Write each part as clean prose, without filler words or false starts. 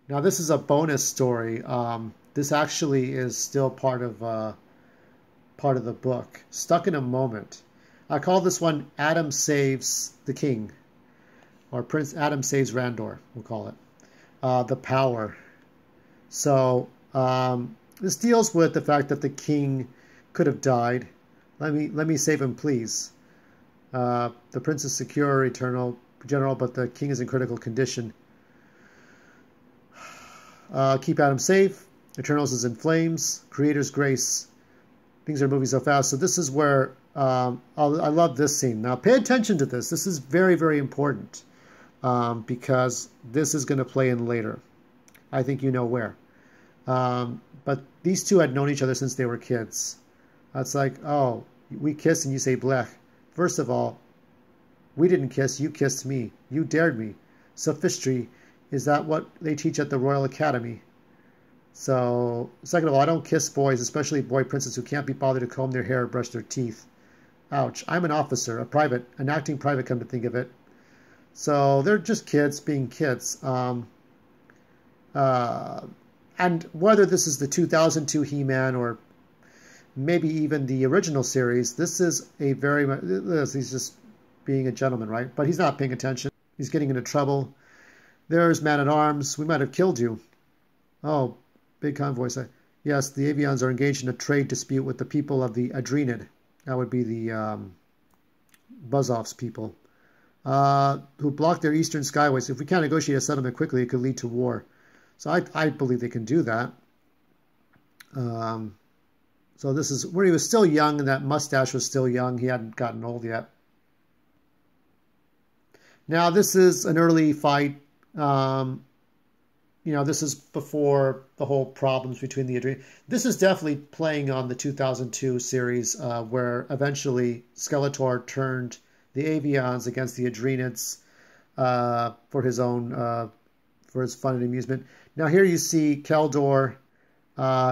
Now this is a bonus story. This actually is still part of the book. Stuck in a Moment. I call this one Adam Saves the King, or Prince Adam Saves Randor, we'll call it. The Power. So this deals with the fact that the king could have died. Let me save him, please. The prince is secure, eternal, general, but the king is in critical condition. Keep Adam safe. Eternals is in flames. Creator's grace. Things are moving so fast. So this is where I love this scene. Now pay attention to this. This is very, very important because this is going to play in later. I think you know where. But these two had known each other since they were kids. It's like, oh, we kiss and you say blech. First of all, we didn't kiss, you kissed me. You dared me. Sophistry, is that what they teach at the Royal Academy? So, second of all, I don't kiss boys, especially boy princes who can't be bothered to comb their hair or brush their teeth. Ouch. I'm an officer, an acting private, come to think of it. So, they're just kids being kids. And whether this is the 2002 He-Man or maybe even the original series, this is a very much, he's just being a gentleman, right? But he's not paying attention. He's getting into trouble. There's Man-at-Arms. We might have killed you. Oh, big convoy. Yes, the Avians are engaged in a trade dispute with the people of the Adrenid. That would be the Buzz-Off's people. Who blocked their eastern skyways. If we can't negotiate a settlement quickly, it could lead to war. So I believe they can do that. So this is where he was still young, and that mustache was still young. He hadn't gotten old yet. Now, this is an early fight. This is before the whole problems between the Adrenals. This is definitely playing on the 2002 series, where eventually Skeletor turned the Avians against the Adrenids for his own, for his fun and amusement. Now here you see Keldor.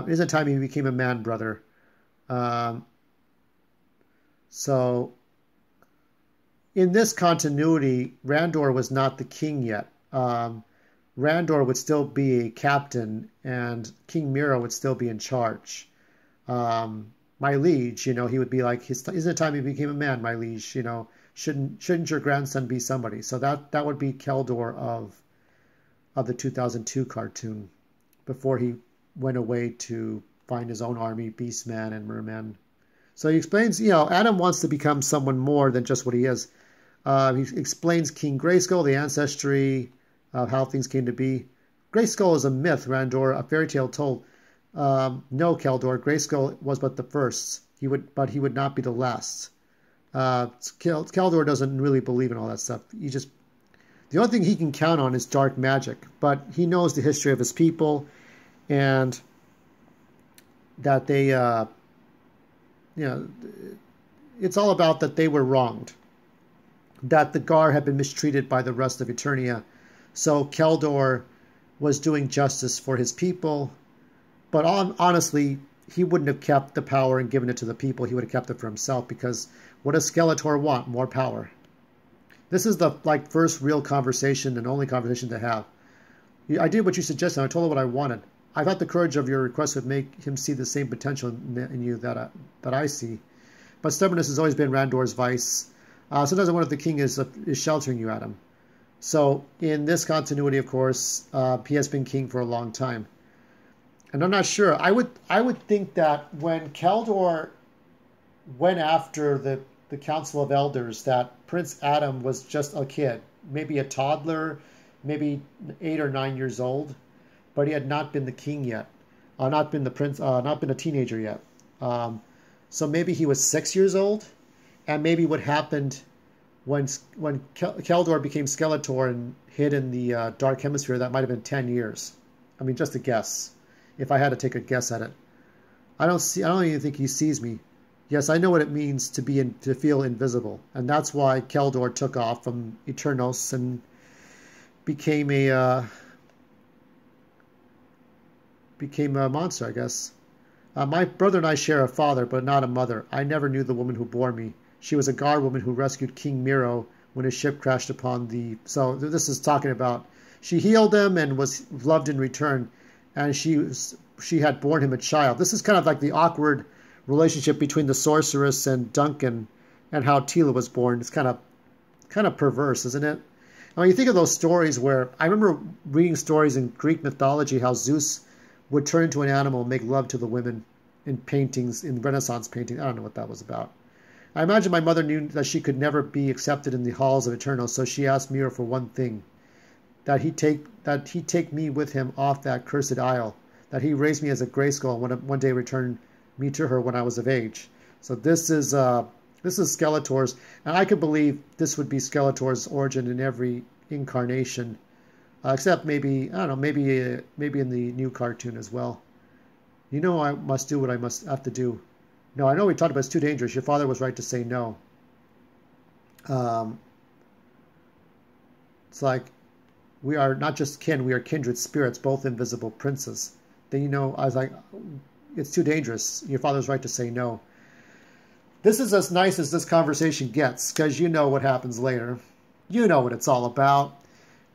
Isn't time he became a man, brother? So in this continuity, Randor was not the king yet. Randor would still be a captain, and King Miro would still be in charge. My liege, he would be like, isn't it time he became a man, my liege? Shouldn't your grandson be somebody? So that would be Keldor of the 2002 cartoon, before he went away to find his own army, Beastman and Merman. So he explains, Adam wants to become someone more than just what he is. He explains King Grayskull, the ancestry of how things came to be. Grayskull is a myth, Randor, a fairy tale told. No, Keldor, Grayskull was but the first. But he would not be the last. Keldor doesn't really believe in all that stuff. The only thing he can count on is dark magic. But he knows the history of his people, and that they, it's all about that they were wronged. That the Gar had been mistreated by the rest of Eternia. So Keldor was doing justice for his people. But honestly, he wouldn't have kept the power and given it to the people. He would have kept it for himself, because what does Skeletor want? More power. This is the first real conversation and only conversation to have. I did what you suggested. I told him what I wanted. I thought the courage of your request would make him see the same potential in you that I see. But stubbornness has always been Randor's vice. Sometimes I wonder if the king is sheltering you, Adam. So in this continuity, of course, he has been king for a long time. And I'm not sure. I would think that when Keldor went after the Council of Elders, that Prince Adam was just a kid, maybe a toddler, maybe 8 or 9 years old, but he had not been the king yet, not been the prince, not been a teenager yet. So maybe he was 6 years old, and maybe what happened when Keldor became Skeletor and hid in the Dark Hemisphere, that might have been 10 years. I mean, just a guess. If I had to take a guess at it, I don't even think he sees me. Yes, I know what it means to feel invisible, and that's why Keldor took off from Eternos and became a monster, I guess. My brother and I share a father, but not a mother. I never knew the woman who bore me. She was a guard woman who rescued King Miro when his ship crashed upon the... So this is talking about she healed him and was loved in return, and she had borne him a child. This is kind of like the awkward relationship between the sorceress and Duncan, and how Tila was born. It's kind of perverse, isn't it? I mean, you think of those stories where I remember reading stories in Greek mythology how Zeus would turn into an animal and make love to the women in paintings, in Renaissance paintings. I don't know what that was about. I imagine my mother knew that she could never be accepted in the halls of Eternal, so she asked Mira for one thing, that he take me with him off that cursed isle, that he raised me as a Grayskull and one day return me to her when I was of age. So this is Skeletor's, and I could believe this would be Skeletor's origin in every incarnation, except maybe, I don't know, maybe in the new cartoon as well. You know, I must do what I must have to do. No, I know we talked about it's too dangerous. Your father was right to say no. It's like we are not just kin, we are kindred spirits, both invisible princes. Then, you know, I was like, it's too dangerous. Your father's right to say no. This is as nice as this conversation gets, because you know what happens later. You know what it's all about.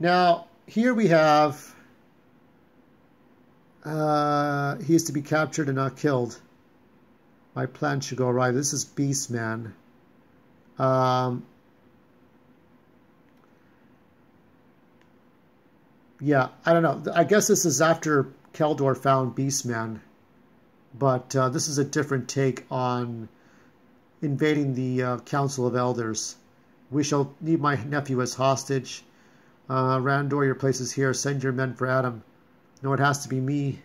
Now, here we have, he is to be captured and not killed. My plan should go awry. This is Beastman. Yeah, I don't know. I guess this is after Keldor found Beastman. But this is a different take on invading the Council of Elders. We shall need my nephew as hostage. Randor, your place is here. Send your men for Adam. No, it has to be me.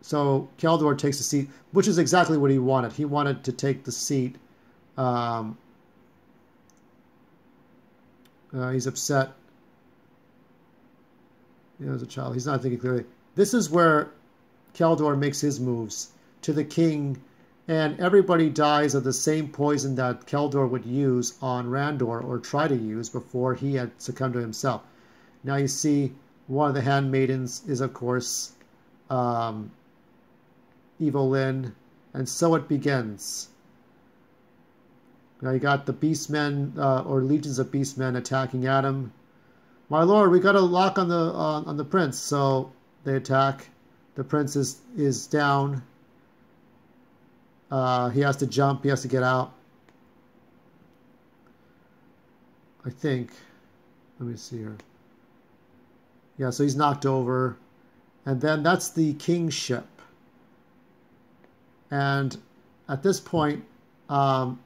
So Keldor takes the seat, which is exactly what he wanted. He wanted to take the seat. He's upset. You know, as a child, he's not thinking clearly. This is where Keldor makes his moves to the king, and everybody dies of the same poison that Keldor would use on Randor, or try to use, before he had succumbed to himself. Now you see one of the handmaidens is, of course, Evelyn, and so it begins. Now you got the beastmen, or legions of beastmen attacking Adam. My lord, we got a lock on the prince, so they attack. The prince is down. He has to jump. He has to get out. I think. Let me see here. Yeah, so he's knocked over. And then that's the king's ship. And at this point, I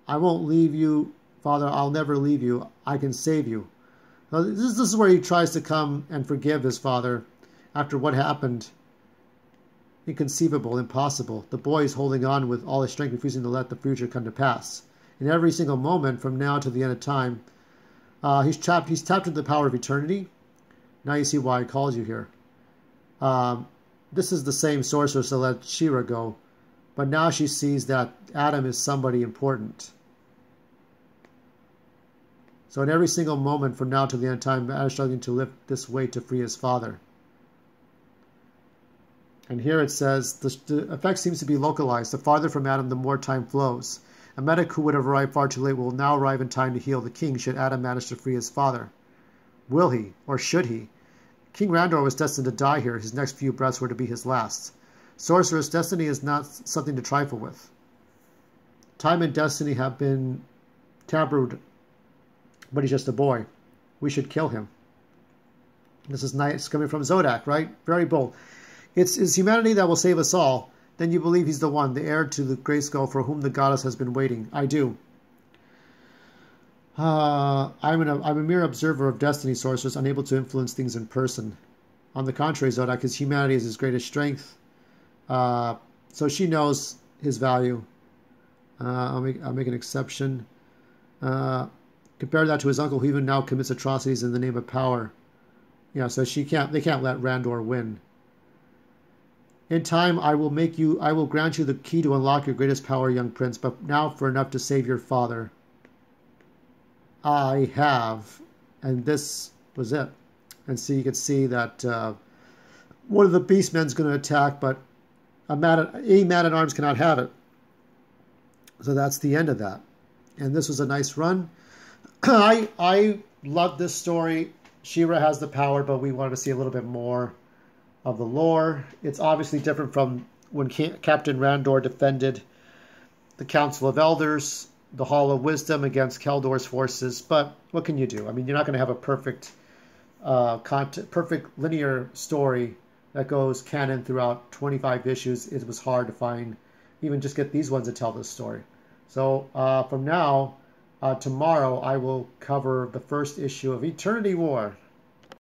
won't leave you, Father. I'll never leave you. I can save you. Now, this is where he tries to come and forgive his father after what happened. Inconceivable, impossible. The boy is holding on with all his strength, refusing to let the future come to pass. In every single moment, from now to the end of time, he's tapped into the power of eternity. Now you see why I called you here. This is the same sorceress that let She-Ra go, but now she sees that Adam is somebody important. So in every single moment from now to the end of time, Adam is struggling to lift this weight to free his father. And here it says, the effect seems to be localized. The farther from Adam, the more time flows. A medic who would have arrived far too late will now arrive in time to heal the king should Adam manage to free his father. Will he, or should he? King Randor was destined to die here. His next few breaths were to be his last. Sorceress, destiny is not something to trifle with. Time and destiny have been tabooed, but he's just a boy. We should kill him. This is nice coming from Zodak, right? Very bold. It's humanity that will save us all. Then you believe he's the one, the heir to the Grayskull for whom the goddess has been waiting. I do. I'm a mere observer of destiny, sorceress, unable to influence things in person. On the contrary, Zodak, his humanity is his greatest strength. So she knows his value. I'll make an exception. Compare that to his uncle, who even now commits atrocities in the name of power. Yeah, so they can't let Randor win. In time, I will grant you the key to unlock your greatest power, young prince, but now for enough to save your father. I have. And this was it. And so you can see that one of the beastmen's going to attack, but a man-at-arms cannot have it. So that's the end of that. And this was a nice run. I love this story. She-Ra has the power, but we wanted to see a little bit more of the lore. It's obviously different from when Captain Randor defended the Council of Elders, the Hall of Wisdom against Keldor's forces. But what can you do? I mean, you're not going to have a perfect perfect linear story that goes canon throughout 25 issues. It was hard to find, even just get these ones to tell this story. So from now, tomorrow, I will cover the first issue of Eternity War.